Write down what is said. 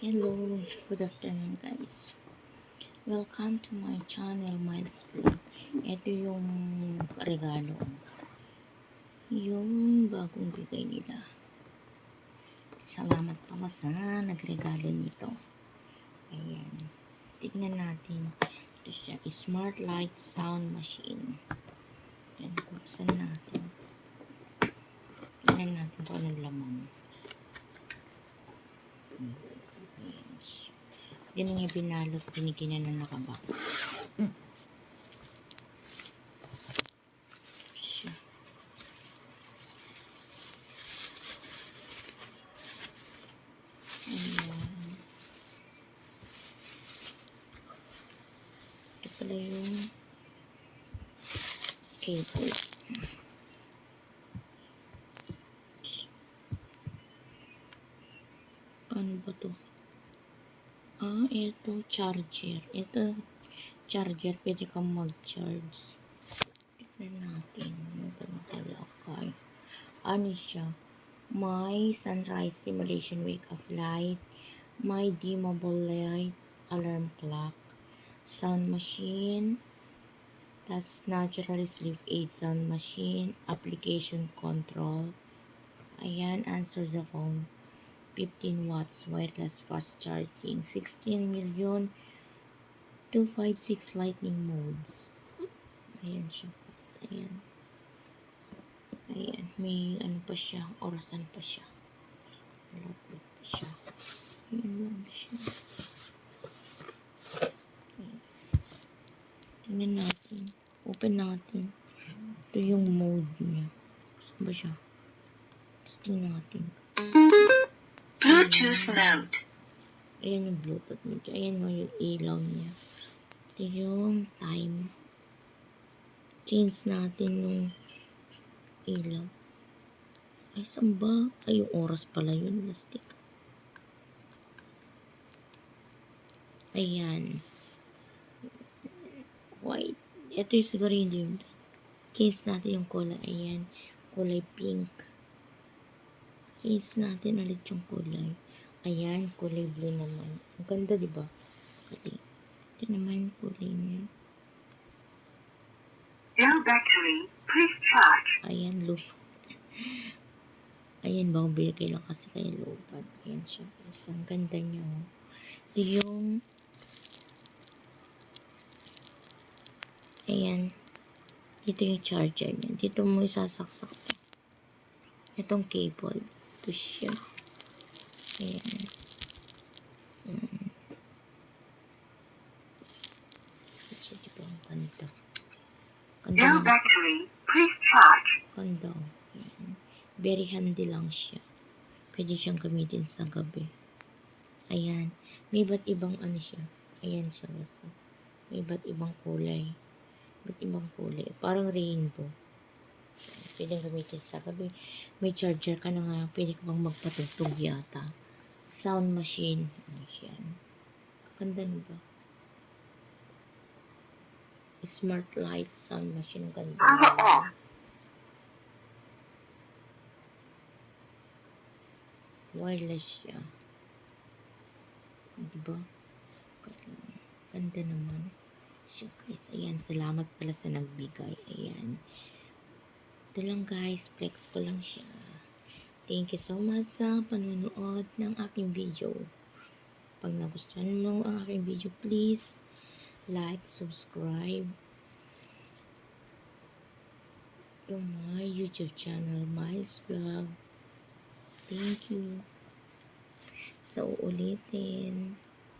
Hello, good afternoon guys. Welcome to my channel, Miles Vlog. Ito yung regalo. Yung bagong bigay nila. Salamat pala sa nagregalo nito. Ayan. Tignan natin. Ito siya, Smart Light Sound Machine. Ayan, buksan natin. Tignan natin kung anong laman. Ayan siya. Hindi na niya binalot, binigyan na nakabox. Siya. Ayan. Ito pala yung cable. Ano ba to? Ito charger. Ito charger. Pwede kang mag-charge. Tignan natin. Ano ba nakalakay? Ano siya? May sunrise simulation wake up light. May dimmable light. Alarm clock. Sound machine. Tas natural sleep aid sound machine. Application control. Ayan. Answer the phone. 15 watts wireless fast charging, 16 million 256 lightning modes. Ayan siya guys. Ayan. Ayan. May ano pa siya. Orasan pa siya. Malapit pa siya. Ayan lang siya. Ayan. Tingnan natin. Open natin. Ito yung mode niya. Saan ba siya? Tingnan natin. Bluetooth mode. Ayan yung Bluetooth niya. Ayan yung ilaw niya. Ito yung time. Change natin yung ilaw. Ay, saan ba? Ay, yung oras pala yun. Plastic. Ayan. White. Ito yung siguro yung case natin yung kulay. Ayan. Kulay pink. Case natin ulit yung kulay. Ayan. Kulay blue naman. Ang ganda, diba? Ito naman yung kulay niya. No battery. Please charge. Ayan, low. Ayan, bang bigay lang kasi kay lowbat. Ayan siya. Ang ganda niya. Oh. Ito yung ayan. Dito yung charger niya. Dito mo isasaksak to. Itong cable. Ito siya. Ayan. Siya, diba? Ang ganda. Ganda No lang. battery. Please charge. Ganda. Ayan. Very handy lang siya. Pwede siyang gamitin sa gabi. Ayan. May iba't ibang ano siya. Ayan siya. So, may iba't ibang kulay. Iba't ibang kulay. Parang rainbow. So, pwede gamitin sa gabi. May charger ka na nga. Pwede ka bang magpatugtog yata. Sound machine. Ayan. Ganda niyo ba? Smart light sound machine. Ganda. Power off. Wireless siya. Diba? Ganda naman. So guys, ayan. Salamat pala sa nagbigay. Ayan. Ito lang guys. Flex ko lang siya. Thank you so much sa panunood ng aking video. Pag nagustuhan mo ang aking video, please like, subscribe to my YouTube channel, Miles Vlog. Thank you. Sa uulitin.